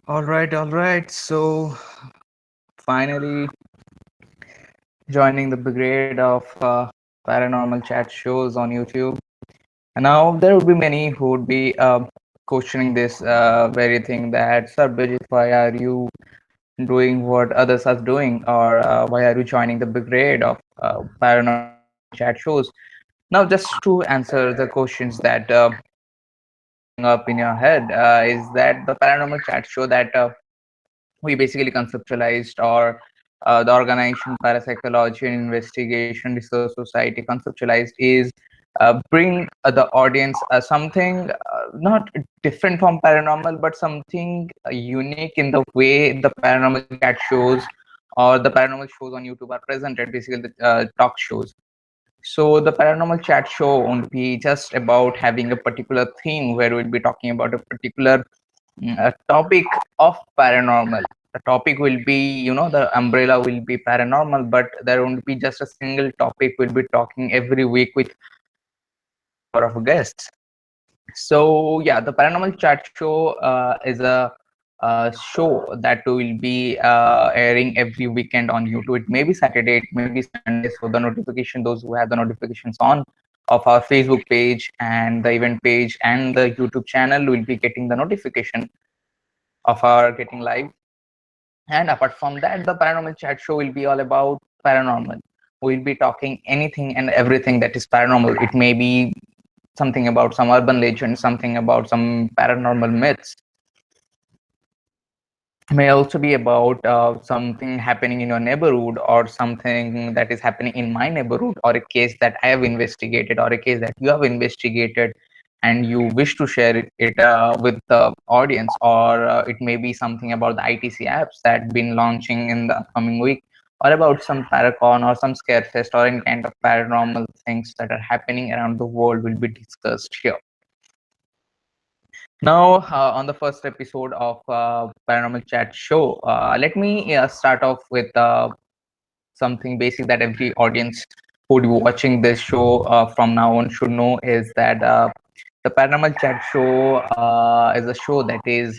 All right. So finally joining the brigade of paranormal chat shows on YouTube. And now there would be many who would be questioning this very thing that, Sir Bijit, why are you doing what others are doing, or why are you joining the brigade of paranormal chat shows? Now, just to answer the questions that coming up in your head, is that the paranormal chat show that we basically conceptualized, or the organization Parapsychology and Investigation Research Society conceptualized, is bring the audience something not different from paranormal, but something unique in the way the paranormal chat shows or the paranormal shows on YouTube are presented, basically the talk shows. So the paranormal chat show won't be just about having a particular theme where we'll be talking about a particular a topic of paranormal. The topic will be, the umbrella will be paranormal, but there won't be just a single topic. We'll be talking every week with number of guests. So yeah, the paranormal chat show is a show that will be airing every weekend on YouTube. It may be Saturday, it may be Sunday. So the notification, those who have the notifications on of our Facebook page and the event page and the YouTube channel will be getting the notification of our getting live. And apart from that, the paranormal chat show will be all about paranormal. We'll be talking anything and everything that is paranormal. It may be something about some urban legend, something about some paranormal myths, may also be about something happening in your neighborhood, or something that is happening in my neighborhood, or a case that I have investigated, or a case that you have investigated and you wish to share it with the audience, or it may be something about the ITC apps that been launching in the upcoming week, or about some paracon or some scare fest or any kind of paranormal things that are happening around the world will be discussed here. Now, on the first episode of Paranormal Chat Show, let me start off with something basic that every audience who would be watching this show from now on should know, is that the Paranormal Chat Show is a show that is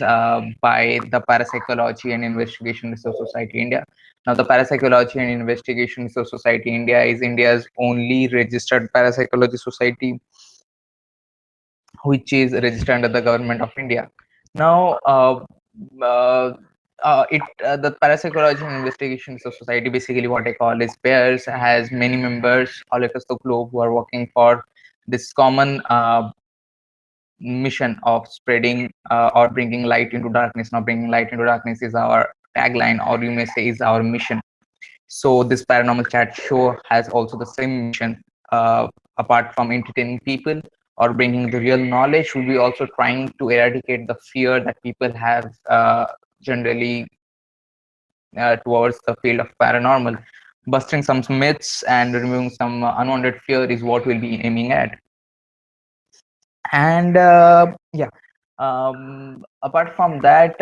by the Parapsychology and Investigation Research Society India. Now, the Parapsychology and Investigation Research Society India is India's only registered parapsychology society, which is registered under the government of India. Now, uh, the Parapsychology and Investigation Society, basically what I call is pairs, has many members all across the globe who are working for this common mission of spreading or bringing light into darkness. Now, bringing light into darkness is our tagline, or you may say is our mission. So this paranormal chat show has also the same mission. Apart from entertaining people or bringing the real knowledge, we'll be also trying to eradicate the fear that people have generally towards the field of paranormal. Busting some myths and removing some unwanted fear is what we'll be aiming at. And yeah, apart from that,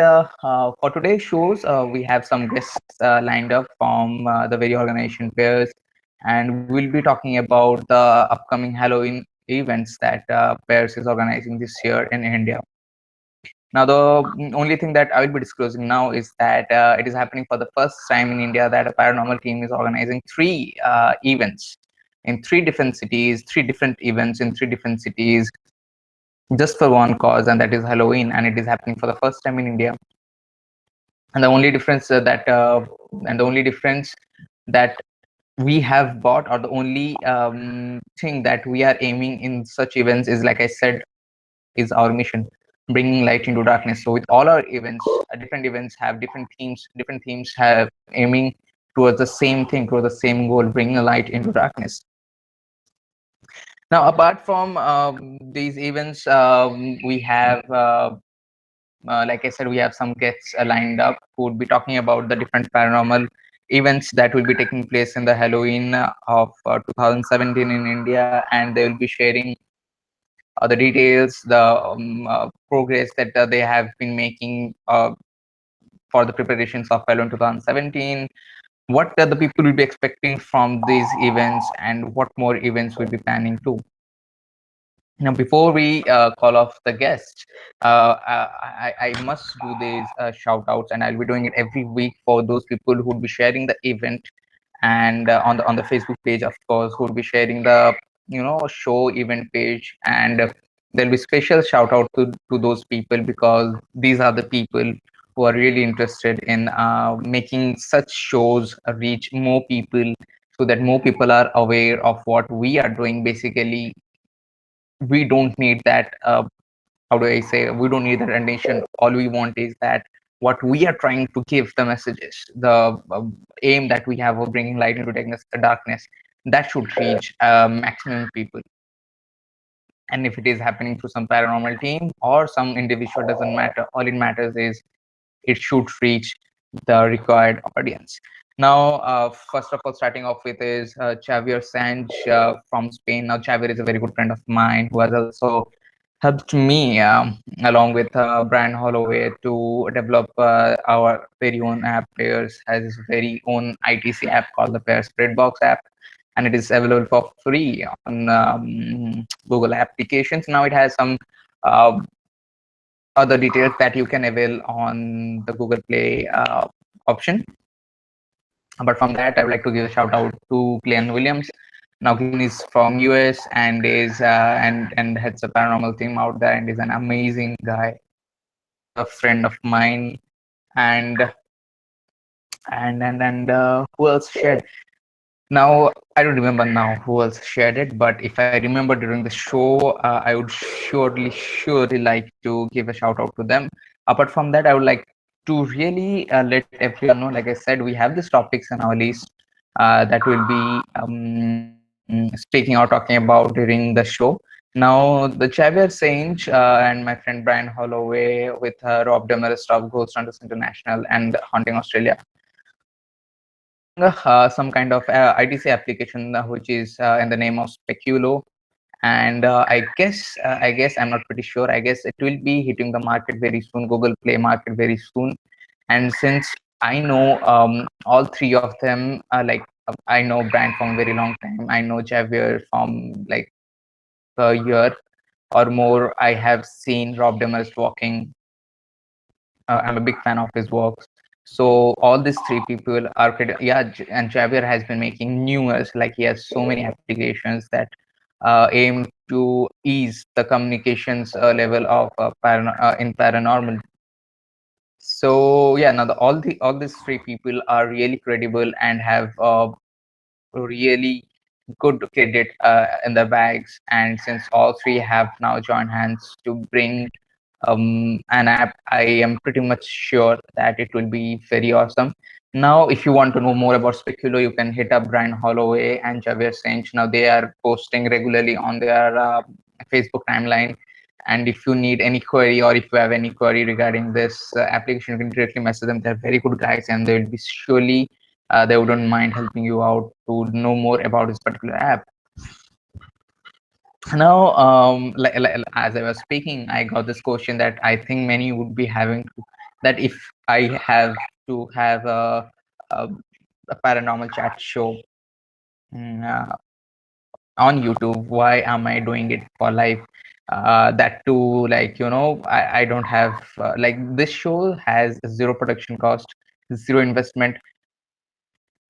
for today's shows, we have some guests lined up from the very organization pairs, and we'll be talking about the upcoming Halloween events that pairs is organizing this year in India. Now, the only thing that I will be disclosing now is that it is happening for the first time in India that a paranormal team is organizing three events in three different cities, three different events in three different cities, just for one cause, and that is Halloween, and it is happening for the first time in India. And the only difference that we have bought, or the only thing that we are aiming in such events, is, like I said, is our mission, bringing light into darkness. So with all our events, different events have different themes. Different themes have aiming towards the same thing, towards the same goal, bringing light into darkness. Now, apart from these events, we have, like I said, we have some guests lined up who would be talking about the different paranormal events that will be taking place in the Halloween of 2017 in India, and they will be sharing the details, the progress that they have been making for the preparations of Halloween 2017, what the people will be expecting from these events, and what more events will be planning too. Now, before we call off the guest, I must do these shout outs, and I'll be doing it every week for those people who would be sharing the event, and on the Facebook page, of course, who would be sharing the show event page, and there'll be special shout out to those people, because these are the people who are really interested in making such shows reach more people, so that more people are aware of what we are doing. Basically, we don't need that how do I say, we don't need that rendition. All we want is that what we are trying to give the messages, the aim that we have of bringing light into darkness, that should reach maximum people. And if it is happening through some paranormal team or some individual, doesn't matter. All it matters is it should reach the required audience. Now, first of all, starting off with is Xavier Sanch from Spain. Now, Xavier is a very good friend of mine who has also helped me, along with Brian Holloway, to develop our very own app. Players has his very own ITC app called the Pair Spirit Box app, and it is available for free on Google applications. Now it has some uh, other details that you can avail on the Google Play option. But from that, I would like to give a shout out to Glenn Williams. Now Glenn is from US and is and heads a paranormal team out there, and is an amazing guy, a friend of mine, and who else shared? Now, I don't remember now who else shared it, but if I remember during the show, I would surely like to give a shout out to them. Apart from that, I would like to really let everyone know, like I said, we have these topics on our list that we'll be speaking or talking about during the show. Now, the Xavier Saint and my friend Brian Holloway with Rob Demarest of Ghost Hunters International and Haunting Australia are building some kind of ITC application, which is in the name of Speculo. And I guess I'm not pretty sure. I guess it will be hitting the market very soon, Google Play market very soon. And since I know all three of them, I know Brian from a very long time. I know Javier from like a year or more. I have seen Rob Demarest walking. I'm a big fan of his works. So all these three people are yeah, and Javier has been making numerous, like he has so many applications that aim to ease the communications level of in paranormal. So yeah, now all these three people are really credible and have really good credit in their bags. And since all three have now joined hands to bring an app, I am pretty much sure that it will be very awesome. Now, if you want to know more about Speculo, you can hit up Brian Holloway and Javier Sainch. Now, they are posting regularly on their Facebook timeline. And if you need any query, or if you have any query regarding this application, you can directly message them. They're very good guys, and they will be surely they wouldn't mind helping you out to know more about this particular app. Now, as I was speaking, I got this question that I think many would be having to, that if I have to have a, a paranormal chat show on YouTube, why am I doing it for life? That too, like, I don't have like, this show has zero production cost, zero investment.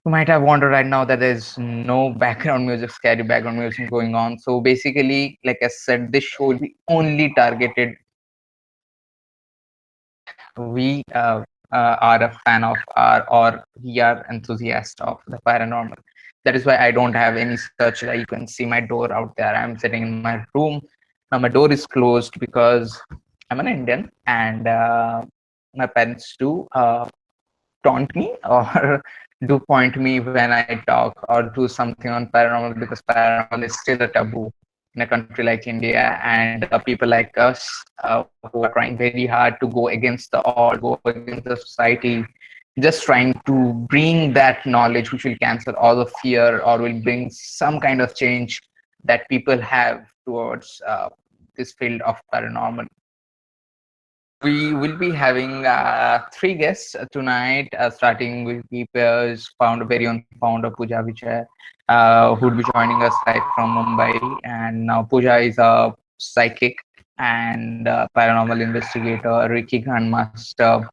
You might have wondered right now that there's no background music, scary background music going on. So basically, like I said, this show will be only targeted that we are a fan of, or we are enthusiast of the paranormal. That is why I don't have any such, like, you can see my door out there. I'm sitting in my room. Now my door is closed because I'm an Indian, and my parents do taunt me or do point me when I talk or do something on paranormal, because paranormal is still a taboo in a country like India, and people like us who are trying very hard to go against the all, go against the society, just trying to bring that knowledge which will cancel all the fear or will bring some kind of change that people have towards this field of paranormal. Now, we will be having three guests tonight, starting with Keeper's founder, very own founder, Pooja Vijay, who will be joining us live from Mumbai. And now Pooja is a psychic and paranormal investigator, Reiki grandmaster,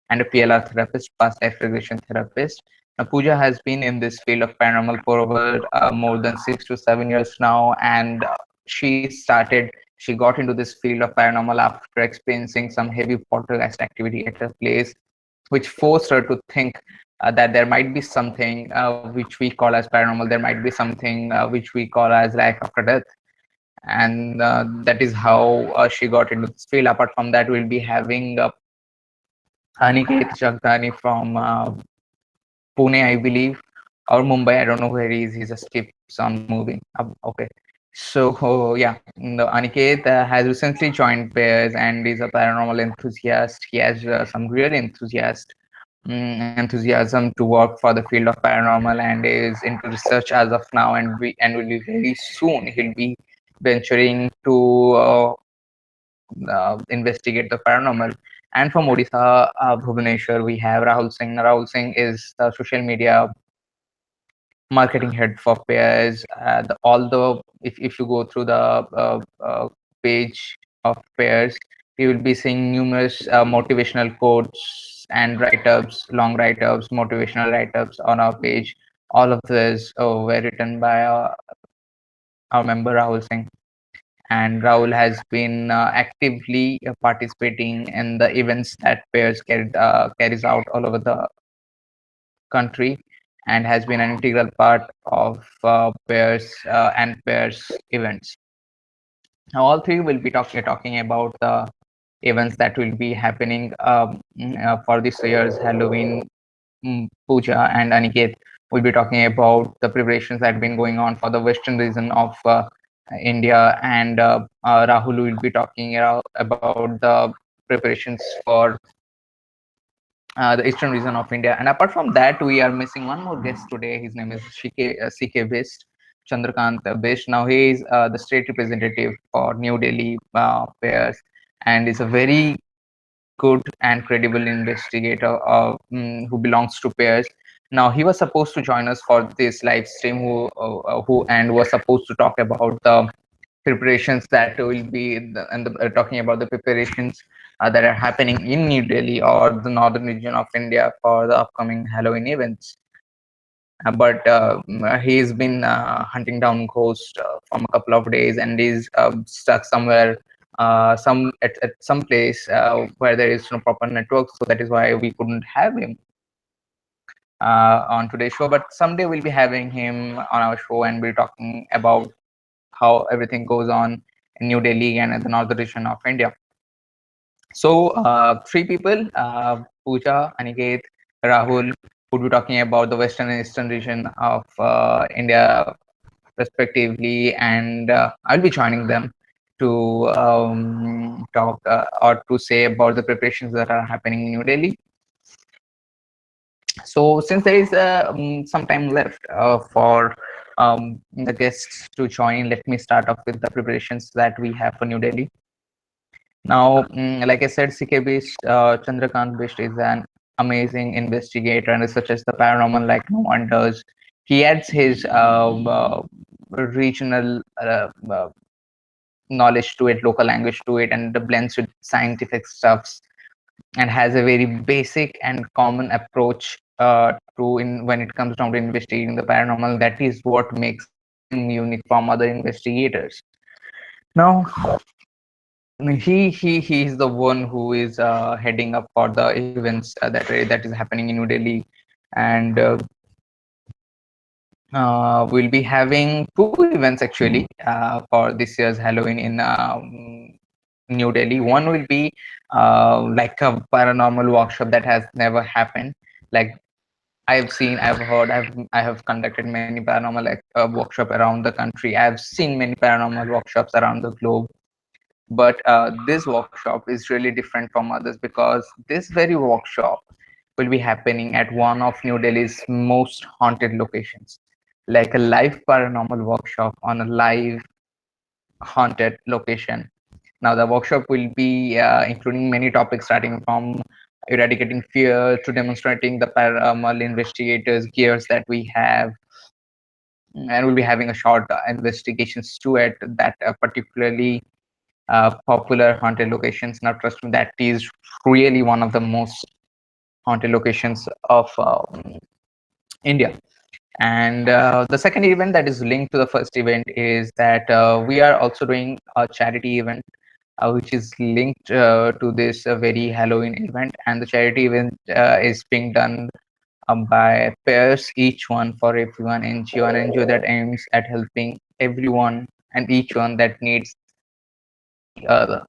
and a PLR therapist, past life regression therapist. Now, Pooja has been in this field of paranormal for over more than 6 to 7 years now, and she got into this field of paranormal after experiencing some heavy poltergeist activity at her place, which forced her to think that there might be something which we call as paranormal, there might be something which we call as life after death. And that is how she got into this field. Apart from that, we'll be having Aniket Jagdani from Pune, I believe, or Mumbai. I don't know where he is. He just keeps on moving. Okay. So, yeah, Aniket has recently joined Pairs and is a paranormal enthusiast. He has some real enthusiasm to work for the field of paranormal and is into research as of now. And will be very soon he'll be venturing to investigate the paranormal. And from Odisha, Bhubaneswar, we have Rahul Singh. Rahul Singh is the social media marketing head for Pairs. All the if you go through the page of Pairs, you will be seeing numerous motivational quotes and write-ups, long write-ups, motivational write-ups on our page. All of this were written by our member Rahul Singh. And Rahul has been actively participating in the events that Pairs carries out all over the country, and has been an integral part of Pairs and Pairs events. Now, all three will be talking about the events that will be happening for this year's Halloween. Pooja and Aniket will be talking about the preparations that have been going on for the western region of India, and Rahul will be talking about the preparations for the eastern region of India. And apart from that, we are missing one more guest today. His name is CK Best, Chandrakant Best. Now he is the state representative for New Delhi Pairs, and is a very good and credible investigator who belongs to Pairs. Now he was supposed to join us for this live stream, who and was supposed to talk about the preparations that will be talking about the preparations that are happening in New Delhi or the northern region of India for the upcoming Halloween events. But he's been hunting down ghosts from a couple of days, and is stuck somewhere, at some place where there is no proper network. So that is why we couldn't have him on today's show. But someday we'll be having him on our show, and we'll talking about how everything goes on in New Delhi and in the northern region of India. So, three people, Pooja, Aniket, Rahul, would be talking about the western and eastern region of India, respectively, and I'll be joining them to talk or to say about the preparations that are happening in New Delhi. So, since there is some time left for the guests to join, let me start off with the preparations that we have for New Delhi. Now, like I said, CK-based Chandrakant Bisht is an amazing investigator and researches the paranormal like no one does. He adds his regional knowledge to it, local language to it, and blends with scientific stuffs, and has a very basic and common approach to in when it comes down to investigating the paranormal. That is what makes him unique from other investigators. Now, he is the one who is heading up for the events that is happening in New Delhi, and we'll be having two events actually for this year's Halloween in New Delhi. One will be like a paranormal workshop that has never happened. Like I've heard, I have conducted many paranormal workshop around the country. I've seen many paranormal workshops around the globe, but this workshop is really different from others because this very workshop will be happening at one of New Delhi's most haunted locations, like a live paranormal workshop on a live haunted location. Now, the workshop will be including many topics starting from eradicating fear to demonstrating the paranormal investigators gears that we have, and we'll be having a short investigations to it that particularly popular haunted locations. Now, trust me, that is really one of the most haunted locations of India. And the second event that is linked to the first event is that we are also doing a charity event, which is linked to this very Halloween event. And the charity event is being done by pairs, each one for everyone NGO, an NGO that aims at helping everyone and each one that needs the other.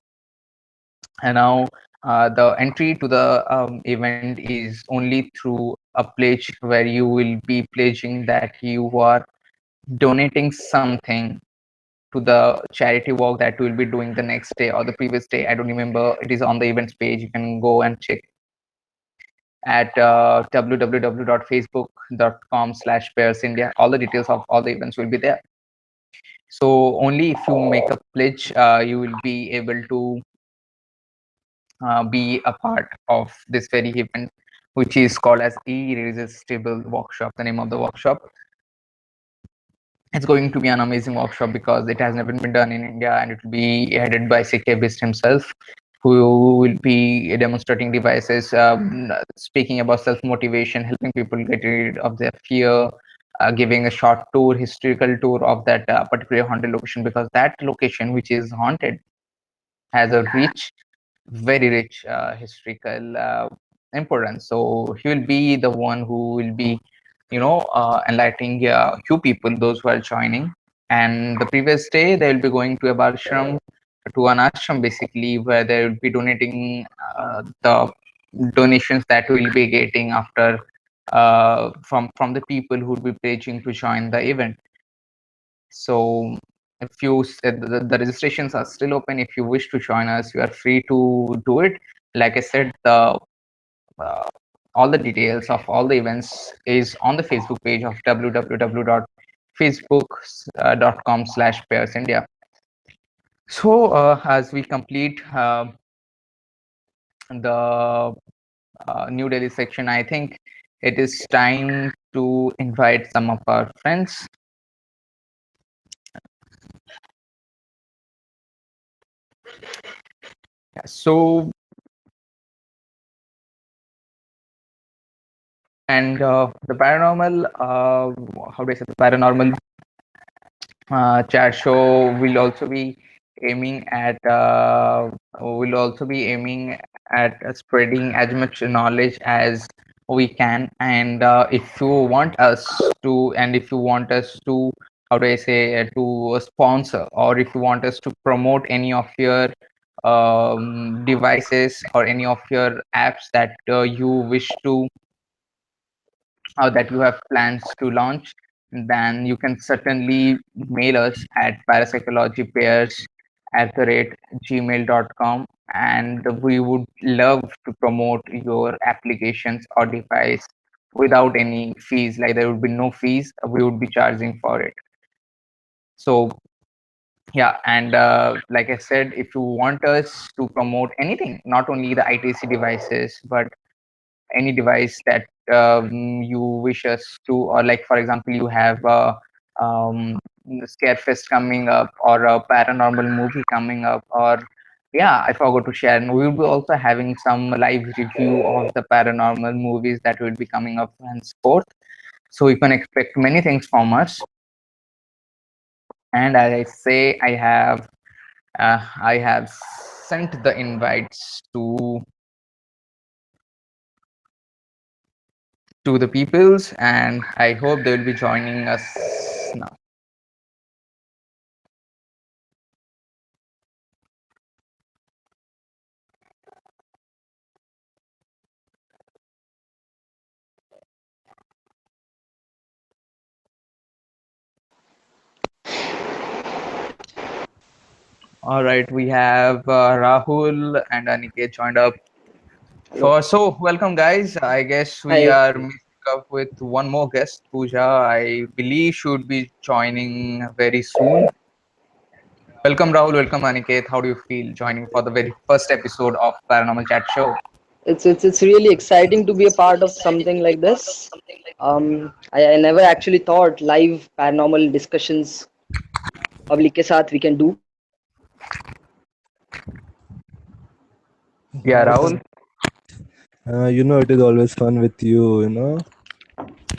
And now the entry to the event is only through a pledge where you will be pledging that you are donating something to the charity work that we'll be doing the next day or the previous day. I don't remember. It is on the events page. You can go and check at www.facebook.com/pairs India. All the details of all the events will be there. So only if you make a pledge, you will be able to be a part of this very event, which is called as Irresistible Workshop. The name of the workshop. It's going to be an amazing workshop because it has never been done in India, and it will be headed by CK Bist himself, who will be demonstrating devices, speaking about self motivation, helping people get rid of their fear, giving a short tour, historical tour of that particular haunted location, because that location, which is haunted, has a rich, very rich historical importance. So he will be the one who will be, enlightening few people, those who are joining. And the previous day, they will be going to a barshram, to an ashram basically, where they will be donating the donations that we'll be getting after from the people who will be pledging to join the event. So if you the registrations are still open. If you wish to join us, you are free to do it. Like I said, the uh, all the details of all the events is on the Facebook page of www.facebook.com/pairs India. So as we complete the New Delhi section, I think it is time to invite some of our friends. So, and the paranormal, how do I say, the paranormal chat show will also be aiming at spreading as much knowledge as we can. And if you want us to, how do I say, to sponsor, or if you want us to promote any of your devices or any of your apps that you wish to that you have plans to launch, then you can certainly mail us at parapsychologypairs@gmail.com, and we would love to promote your applications or device without any fees. Like, there would be no fees, we would be charging for it. So yeah, and like I said, if you want us to promote anything, not only the ITC devices, but any device that you wish us to, or like for example, you have a Scarefest coming up, or a paranormal movie coming up, or yeah, I forgot to share, and we will be also having some live review of the paranormal movies that will be coming up henceforth. So you can expect many things from us. And as I say, I have sent the invites to the peoples, and I hope they will be joining us now. All right, we have Rahul and Aniket joined up. Hello. Welcome guys. I guess we Hi. are missing up with one more guest, Pooja. I believe should be joining very soon. Welcome Rahul, welcome Aniket. How do you feel joining for the very first episode of Paranormal Chat Show? It's really exciting to be a part of something like this. I never actually thought live paranormal discussions public के साथ we can do. Yeah, Hi, Rahul. it is always fun with you,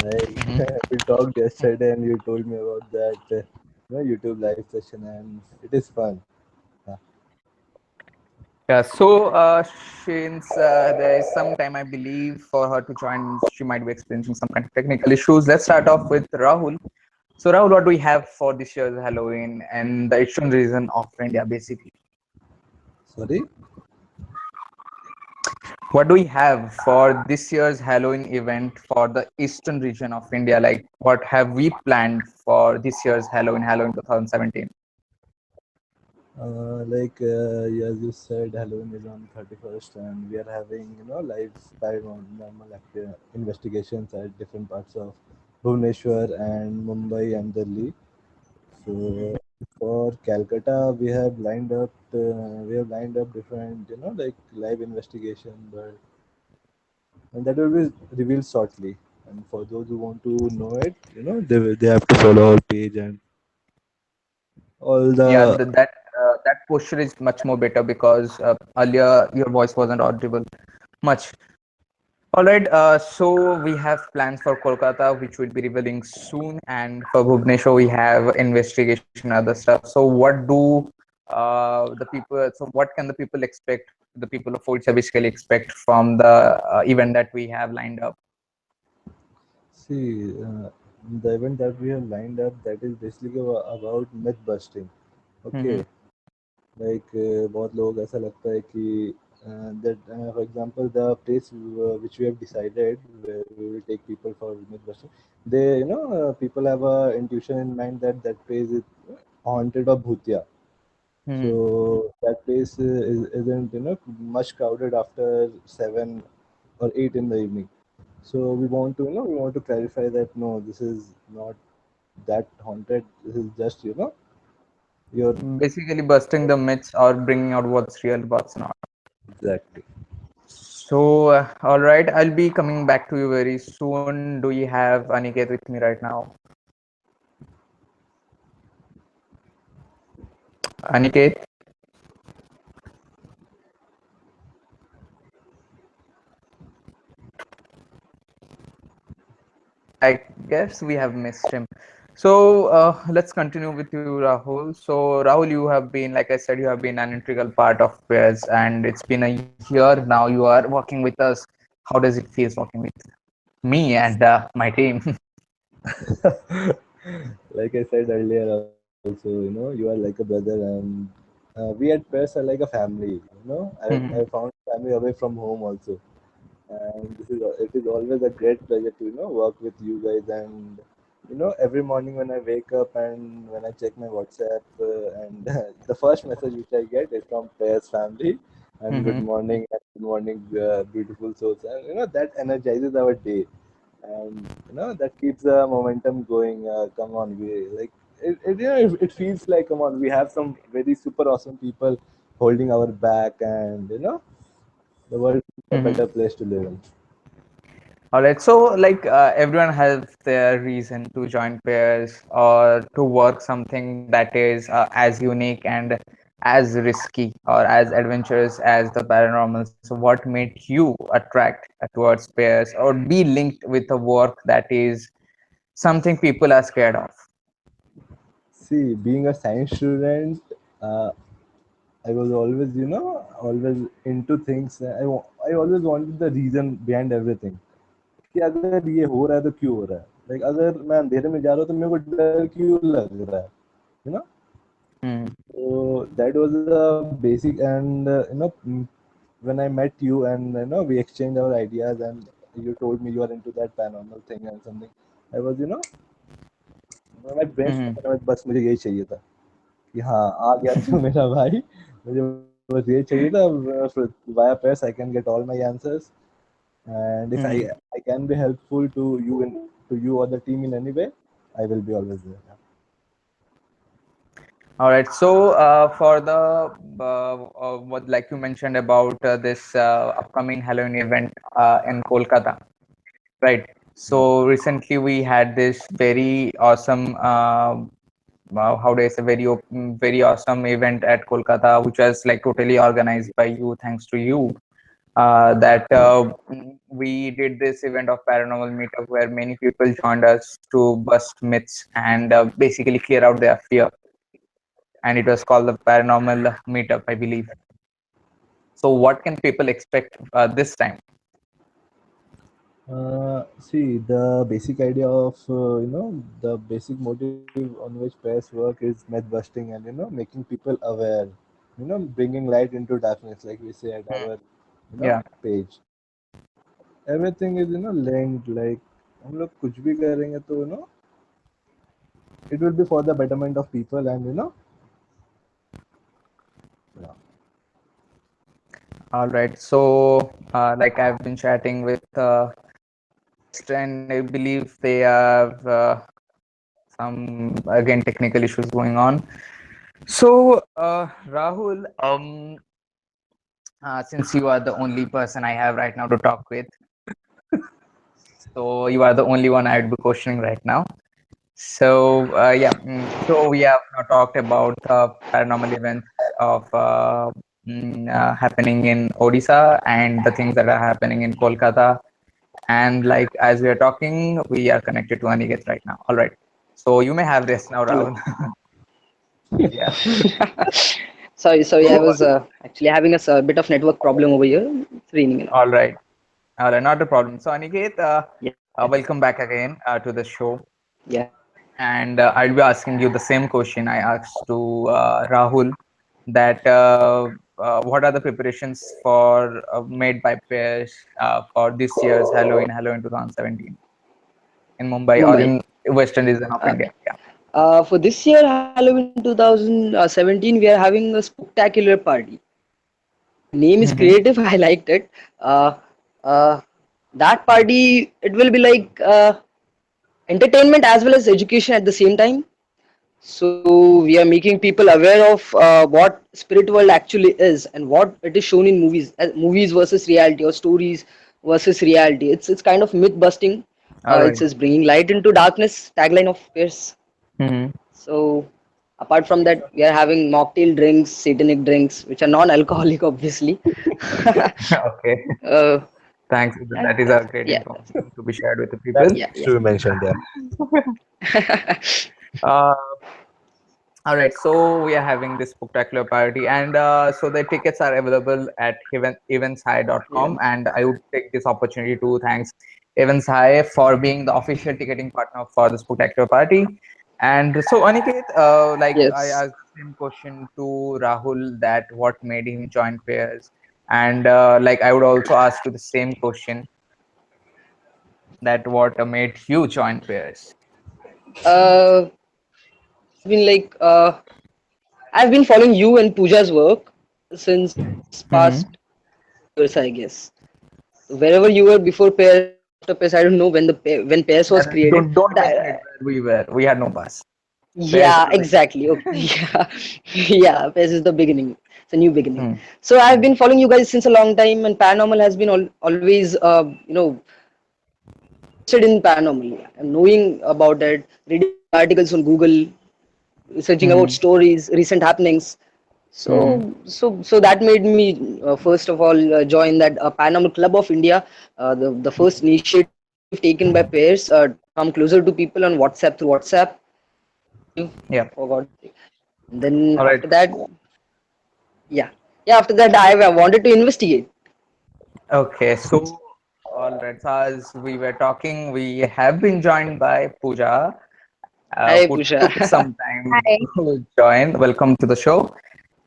Like Mhm. we talked yesterday and you told me about that, YouTube live session and it is fun. Uh, Yeah, so since there is some time, I believe, for her to join, she might be experiencing some kind of technical issues. Let's start off with Rahul. So, Rahul, what do we have for this year's Halloween and the Eastern region of India, basically? Sorry? What do we have for this year's Halloween event for the Eastern region of India? Like, what have we planned for this year's Halloween 2017? As you said, Halloween is on 31st and we are having, live paranormal investigations at different parts of Bhubaneswar and Mumbai and Delhi. So for Calcutta, we have lined up different, like live investigation, but and that will be revealed shortly. And for those who want to know it, they have to follow our page and all Yeah, the. that posture is much more better because earlier your voice wasn't audible much. All right, so we have plans for Kolkata, which will be revealing soon, and for Bhubaneswar, we have investigation, other stuff. So, what do the people? So, what can the people expect? The people of Odisha basically expect from the event that we have lined up. See, the event that we have lined up, that is basically about myth busting. Mm-hmm, Okay, like बहुत लोग ऐसा लगता है कि that for example the place which we have decided where we will take people for myth busting, people have a intuition in mind that that place is haunted or bhutiya. mm-hmm. So that place isn't much crowded after 7 or 8 in the evening. So we want to clarify that no, this is not that haunted. This is just your Basically, busting the myths or bringing out what's real, what's not. exactly. So, all right, I'll be coming back to you very soon. Do you have Aniket with me right now? Aniket? I guess we have missed him. So let's continue with you, Rahul. So Rahul, you have been, like I said, you have been an integral part of Pairs, and it's been a year now. You are working with us. How does it feel working with me and my team? Like I said earlier, also, you are like a brother, and we at Press are like a family. I Mhm, found family away from home also, and it is always a great pleasure to work with you guys. And every morning when I wake up and when I check my WhatsApp, and the first message which I get is from Press family, and good mhm, morning and good morning, beautiful souls, and that energizes our day, and that keeps the momentum going. Come on, we like it feels like, come on, we have some very super awesome people holding our back, and the world is a mhm. better place to live in. All right. So, like, everyone has their reason to join pairs or to work something that is as unique and as risky or as adventurous as the paranormal. So, what made you attract towards pairs or be linked with a work that is something people are scared of? See, being a science student, uh, I was always, always into things. I always wanted the reason behind everything. कि अगर ये हो रहा है तो क्यों हो रहा है, लाइक अगर मैं अंधेरे में जा रहा हूँ तो मेरे को डर क्यों लग रहा है, you know Hmm. so that was a basic. And when I met you and we exchanged our ideas, and you told me you are into that paranormal thing and something, I was मैं Hmm. Brain में बस मुझे यही चाहिए था कि हाँ आ गया तू मेरा भाई, मुझे बस ये चाहिए था, via press I can get all my answers, and if Hmm. I can be helpful to you or the team in any way, I will be always there. All right. So, for the what, like you mentioned about this upcoming Halloween event in Kolkata, right? So recently we had this very awesome how do I say, very awesome event at Kolkata, which was like totally organized by you, thanks to you. That we did this event of paranormal meetup where many people joined us to bust myths and basically clear out their fear. And it was called the Paranormal Meetup, I believe. So, what can people expect this time? See, the basic idea of the basic motive on which pairs work is myth busting and making people aware, bringing light into darkness, like we say at Hmm. our Yeah. page. Everything is linked. Like हम लोग कुछ भी करेंगे तो it will be for the betterment of people and yeah. All right. So, like I've been chatting with guest, and I believe they have some again technical issues going on. So, Rahul, since you are the only person I have right now to talk with, so you are the only one I would be questioning right now. So, yeah, so we have now talked about paranormal events of happening in Odisha and the things that are happening in Kolkata. And like as we are talking, we are connected to Aniket right now. All right. So you may have this now, Hello. Rahul. Yeah. Sorry, I So, was actually having a bit of network problem over here. It's raining a lot. all right. All right. Not a problem. So, Aniket, Yeah, welcome back again to the show. yeah. And I'll be asking you the same question I asked to Rahul, that what are the preparations for made by pairs for this year's Halloween 2017 in Mumbai or Mumbai. in western region of India? Okay. For this year, Halloween 2017, we are having a spectacular party. The name is Yeah. creative. I liked it. Uh, uh, that party, it will be like entertainment as well as education at the same time. So we are making people aware of what spirit world actually is and what it is shown in movies, movies versus reality or stories versus reality. It's kind of myth busting. All It right. says bringing light into darkness. Tagline of Pierce. Mm-hmm. So apart from that, we are having mocktail drinks, satanic drinks, which are non-alcoholic, obviously. Okay. uh, Thanks. yeah, That is a great yeah, information to be shared with the That people. yeah, needs yeah. to be mentioned. Yeah. Uh, all right. So we are having this spectacular party, and so the tickets are available at evenshigh.com. Events. And I would take this opportunity to thanks Evans High for being the official ticketing partner for the spectacular party. And so Aniket, like I Yes. asked the same question to Rahul, that what made him join pairs, and like I would also ask you the same question, that what made you join pairs. It's been like I've been following you and Pooja's work since past Mm-hmm. 2 years, I guess. Wherever you were before pairs or after pairs, I don't know when when pairs was Yeah, created. don't But mention it where we were. We had no pass. Pairs yeah, was like, exactly. Okay. Yeah, yeah. Pairs is the beginning. It's a new beginning. hmm, So I've hmm, been following you guys since a long time, and paranormal has been always, interested in paranormal. I'm knowing about it, reading articles on Google, researching about hmm, stories, recent happenings. hmm, So that made me first of all join that Paranormal Club of India, the first initiative taken by pairs to come closer to people on WhatsApp through WhatsApp, live yeah. for God's sake. And then All after right. that, yeah, yeah. After that, I wanted to investigate. Okay. So, all right. So as we were talking, we have been joined by Pooja, Hi, who Pusha. took some time Hi, to join. Welcome to the show.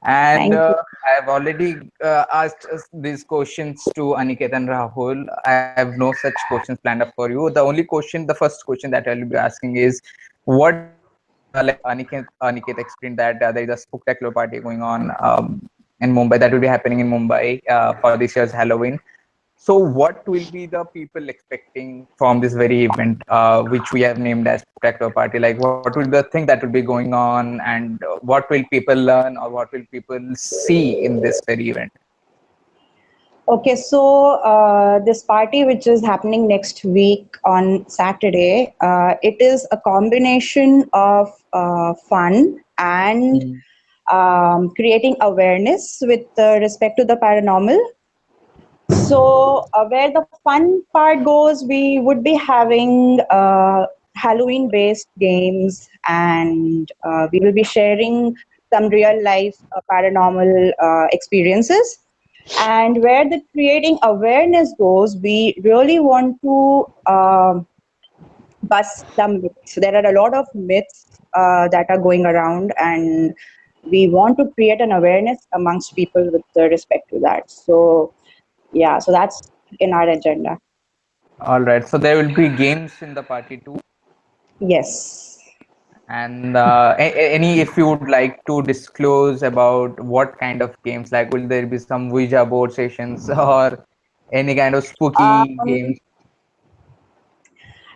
And thank you. I've already asked these questions to Aniket and Rahul. I have no such questions planned up for you. The only question, the first question that I'll be asking is, what like Aniket explained that there is a spectacular party going on in Mumbai that will be happening in Mumbai for this year's Halloween. So, what will be the people expecting from this very event, which we have named as spectacular party? Like, what will be the thing that will be going on, and what will people learn, or what will people see in this very event? Okay, so this party, which is happening next week on Saturday, it is a combination of fun and Mhm. creating awareness with respect to the paranormal. So, where the fun part goes, we would be having Halloween based games, and we will be sharing some real life paranormal experiences. And where the creating awareness goes, we really want to bust some myths. There are a lot of myths that are going around, and we want to create an awareness amongst people with respect to that. So, yeah, so that's in our agenda. All right. So there will be games in the party too. Yes. And any, if you would like to disclose about what kind of games, like will there be some Ouija board sessions or any kind of spooky Um, games?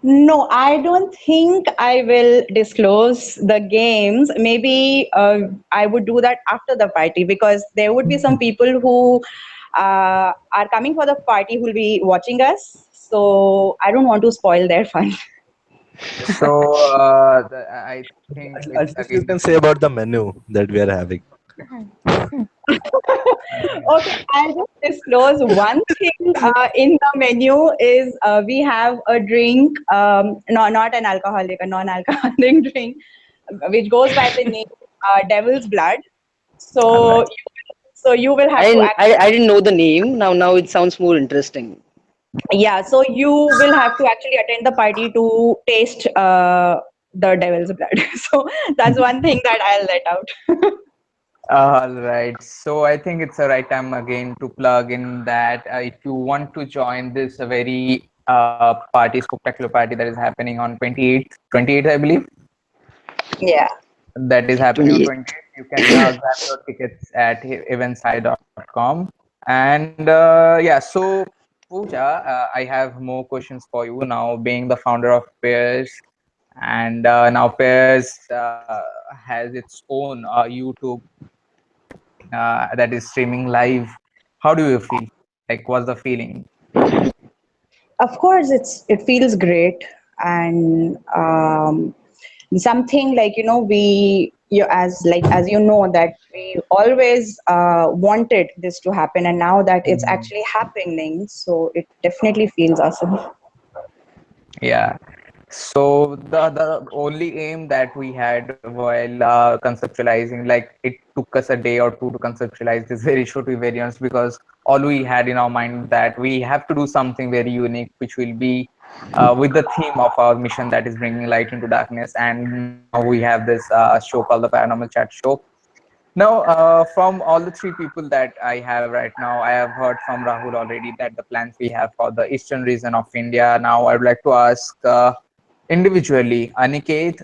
no, I don't think I will disclose the games. Maybe I would do that after the party because there would be some people who are coming for the party who will be watching us. So I don't want to spoil their fun. So I think At it's least you again. can say about the menu that we are having. Okay, I'll just disclose one thing in the menu is we have a drink, no, not an alcoholic, a non-alcoholic drink, which goes by the name Devil's Blood. All So, right. so you will have to I didn't know the name. Now it sounds more interesting. yeah. So you will have to actually attend the party to taste the Devil's Blood. So that's one thing that I'll let out. All right. So I think it's the right time again to plug in that if you want to join this very party, spectacular party that is happening on 28th, I believe, Yeah. that is happening on 28. 28th, you can grab your tickets at eventside.com. And yeah, so Pooja, I have more questions for you now, being the founder of Pairs, and now Pairs has its own YouTube that is streaming live. How do you feel? Like, what's the feeling? Of course, it feels great, and something like we you as you know that we always wanted this to happen, and now that it's Mhm. actually happening, so it definitely feels awesome. Yeah. So the only aim that we had while conceptualizing, like it took us a day or two to conceptualize this very show, to be very honest, because all we had in our mind that we have to do something very unique, which will be with the theme of our mission, that is bringing light into darkness. And now we have this show called the Paranormal Chat Show. Now, from all the three people that I have right now, I have heard from Rahul already that the plans we have for the eastern region of India. Now, I would like to ask individually, Aniket,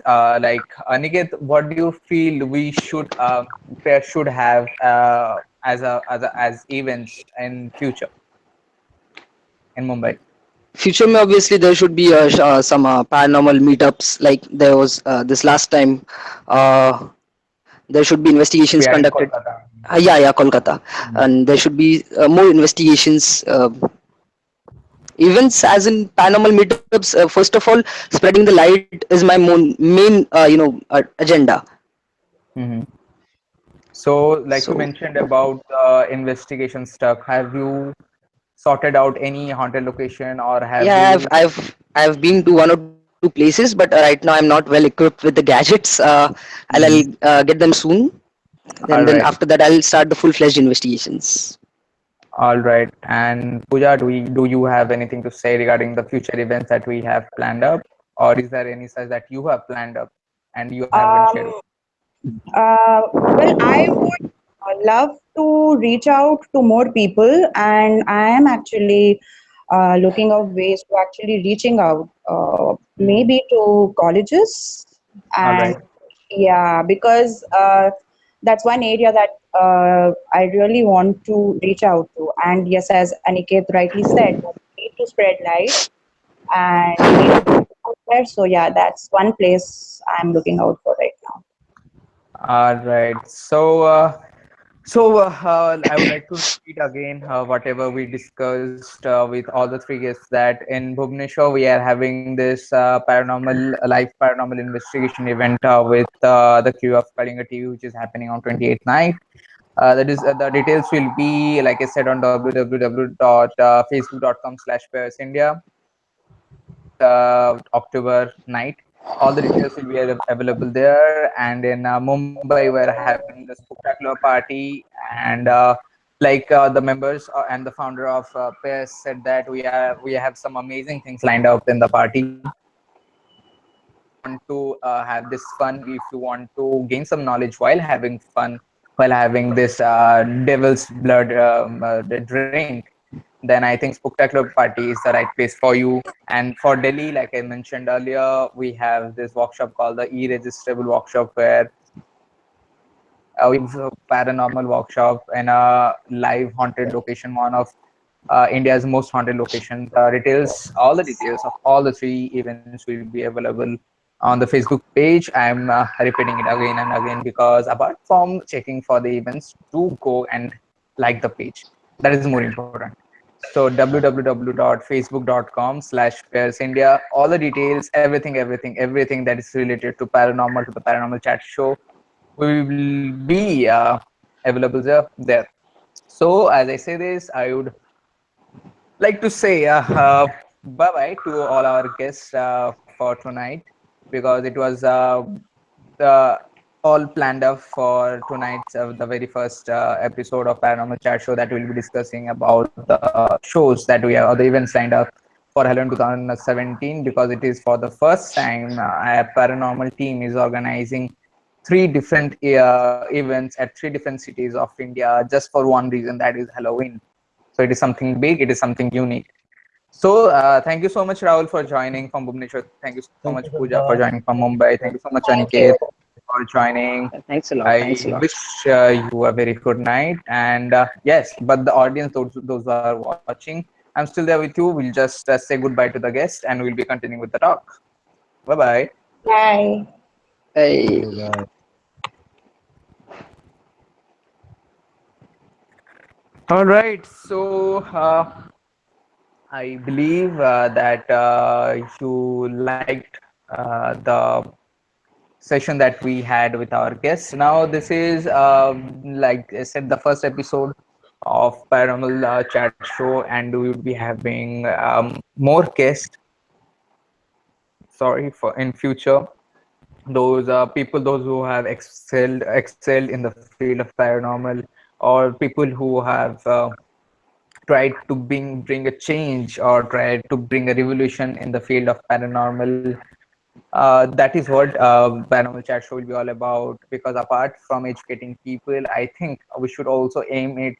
what do you feel we should pair should have as events in future in Mumbai? Future may obviously there should be some paranormal meetups like there was this last time. Uh, there should be investigations We are in conducted. Kolkata. Yeah, Kolkata, and there should be more investigations. Events as in paranormal meetups. First of all, spreading the light is my main agenda. Mhm. So, like you So mentioned about investigation stuff, have you sorted out any haunted location, or have yeah, you? I've been to one or two places, but right now I'm not well equipped with the gadgets. I'll Mhm. get them soon. Then All right, after that I'll start the full fledged investigations. all right. And Pooja, do you have anything to say regarding the future events that we have planned up, or is there any such that you have planned up and you haven't shared? Um, well, I would love to reach out to more people, and I am actually looking of ways to actually reaching out, Mhm. maybe to colleges, All and right. yeah, because that's one area that I really want to reach out to. And yes, as Aniket rightly said, we need to spread light and we need to get out there. So yeah, that's one place I'm looking out for right now. All right. So, So I would like to repeat again whatever we discussed with all the three guests, that in Bhubaneswar we are having this paranormal live paranormal investigation event with the crew of Kalinga TV, which is happening on 28th night. That is the details will be, like I said, on www.facebook.com/India on 28th October night. All the details will be available there. And in Mumbai, we're having the spectacular party. And the members and the founder of PES said that we have some amazing things lined up in the party. If you want to have this fun, if you want to gain some knowledge while having fun, while having this devil's blood drink, then I think spectacular party is the right place for you. And for Delhi, like I mentioned earlier, we have this workshop called the e-registrable workshop, where we have a paranormal workshop in a live haunted location, one of India's most haunted location. All the details of all the three events will be available on the Facebook page. I'm repeating it again and again, because apart from checking for the events, do go and like the page. That is more important. So www.facebook.com/India. All the details, everything that is related to paranormal, to the paranormal chat show, will be available there. So as I say this, I would like to say bye bye to all our guests for tonight, because it was the all planned up for tonight's the very first episode of Paranormal Chat Show, that we'll be discussing about the shows that we have, or the events lined up for Halloween 2017, because it is for the first time a paranormal team is organizing three different events at three different cities of India, just for one reason, that is Halloween. So it is something big, it is something unique. So thank you so much, Rahul, for joining from Bhubaneswar. Thank you so much, Thank you, Pooja, for Siddharth. joining from Mumbai. Thank you so much, Thank Aniket, you. for joining. Thanks a lot. Thanks a I lot. wish you a very good night. And yes, but the audience, those who are watching, I'm still there with you. We'll just say goodbye to the guest, and we'll be continuing with the talk. Bye bye. Bye. Hey. Okay, bye. All right. So I believe that you liked the session that we had with our guests. Now, this is, like I said, the first episode of Paranormal Chat Show, and we will be having more guests. Sorry, for in future, those people, those who have excelled in the field of paranormal, or people who have tried to bring a change, or tried to bring a revolution in the field of paranormal. That is what Paranormal Chat Show will be all about. Because apart from educating people, I think we should also aim at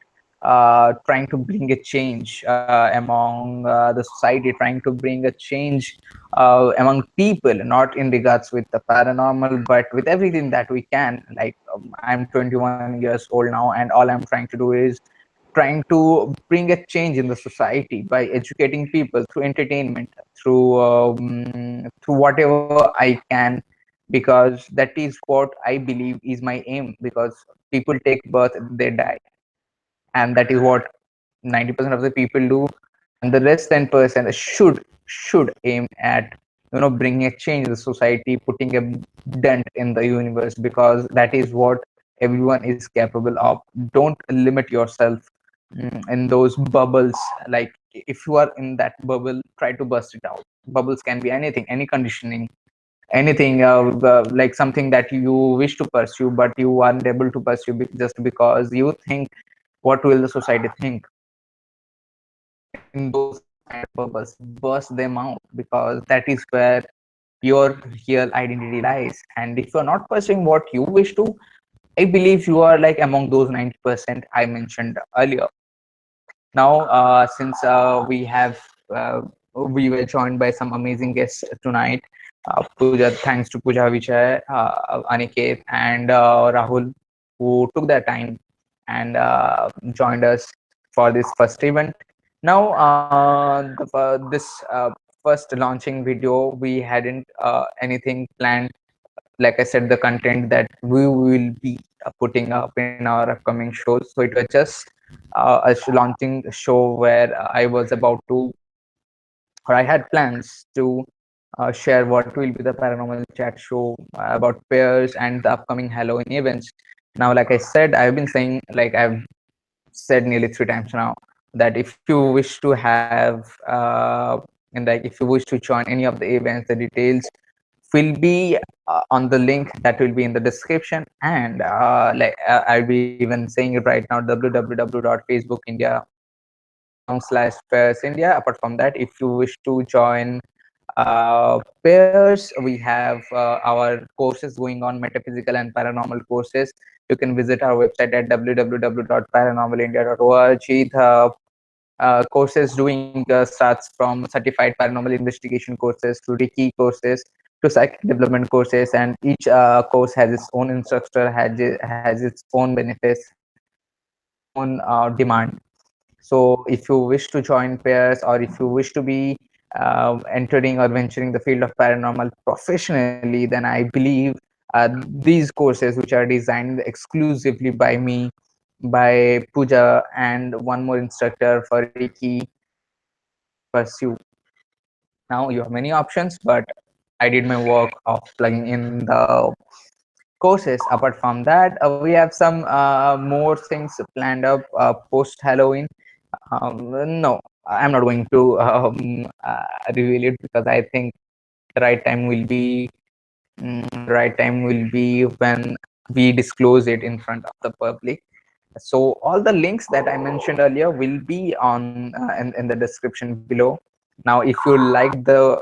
trying to bring a change among the society, trying to bring a change among people, not in regards with the paranormal, but with everything that we can. Like I'm 21 years old now, and all I'm trying to do is trying to bring a change in the society by educating people through entertainment, through whatever I can, because that is what I believe is my aim. Because people take birth, they die, and that is what 90% of the people do, and the rest 10% should aim at bringing a change in the society, putting a dent in the universe, because that is what everyone is capable of. Don't limit yourself in those bubbles. Like if you are in that bubble, try to burst it out. Bubbles can be anything, any conditioning, anything, like something that you wish to pursue but you aren't able to pursue just because you think what will the society think. In those kind of bubbles, burst them out, because that is where your real identity lies. And if you're not pursuing what you wish to, I believe you are like among those 90% I mentioned earlier. Now, since we were joined by some amazing guests tonight, Pooja, thanks to Pooja, Vijay, Aniket, and Rahul, who took their time and joined us for this first event. Now, this first launching video, we hadn't anything planned like I said, the content that we will be putting up in our upcoming shows. So it was just launching a show where I was about to, or I had plans to share what will be the paranormal chat show about pairs and the upcoming Halloween events. Now, like I said, I've been saying, like I've said nearly 3 times now, that if you wish to have and like if you wish to join any of the events, the details will be on the link that will be in the description. And I'll be even saying it right now, www.facebookindia.com/pairs india. Apart from that, if you wish to join pairs, we have our courses going on, metaphysical and paranormal courses. You can visit our website at www.paranormalindia.org. The courses doing starts from certified paranormal investigation courses to Reiki courses to psychic development courses, and each course has its own instructor, has its own benefits, has its own demand. So if you wish to join pairs, or if you wish to be entering or venturing the field of paranormal professionally, then I believe these courses, which are designed exclusively by me, by Puja, and one more instructor for Reiki, you can pursue. Now you have many options, but I did my work of plugging in the courses. Apart from that, we have some more things planned up post Halloween. No, I'm not going to reveal it, because I think the right time will be when we disclose it in front of the public. So all the links that I mentioned earlier will be on in the description below. Now, if you like the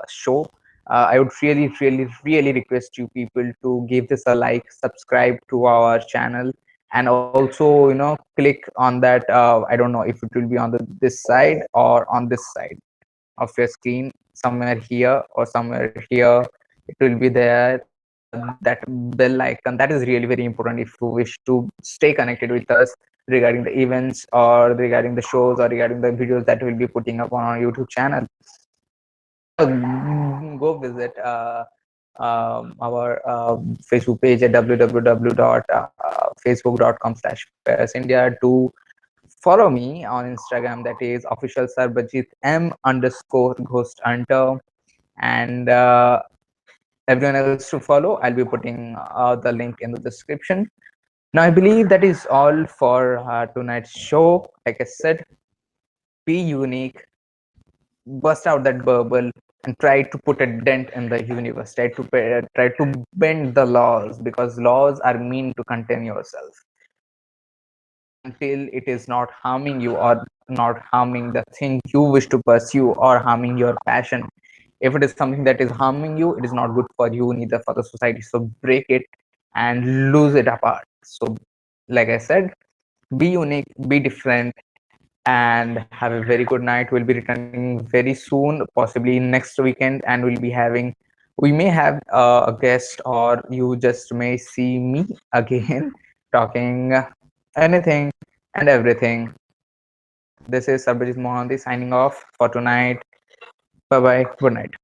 show, I would really request you people to give this a like, subscribe to our channel, and also click on that. I don't know if it will be on this side or on this side of your screen, somewhere here or somewhere here. It will be there, that bell icon. That is really very important if you wish to stay connected with us regarding the events, or regarding the shows, or regarding the videos that we'll be putting up on our YouTube channel. Also, go visit our Facebook page at www.facebook.com/pairsindia to follow me on Instagram, that is official Sarbajit M_ghost hunter, and everyone else to follow. I'll be putting the link in the description. Now, I believe that is all for tonight's show. Like I said, be unique, bust out that bubble, and try to put a dent in the universe. Try to bend the laws, because laws are meant to contain yourself. Until it is not harming you, or not harming the thing you wish to pursue, or harming your passion. If it is something that is harming you, it is not good for you, neither for the society. So break it and lose it apart. So, like I said, be unique, be different, and have a very good night. We'll be returning very soon, possibly next weekend, and we may have a guest, or you just may see me again talking anything and everything. This is Sarbajit Mohanty signing off for tonight. Bye bye. Good night.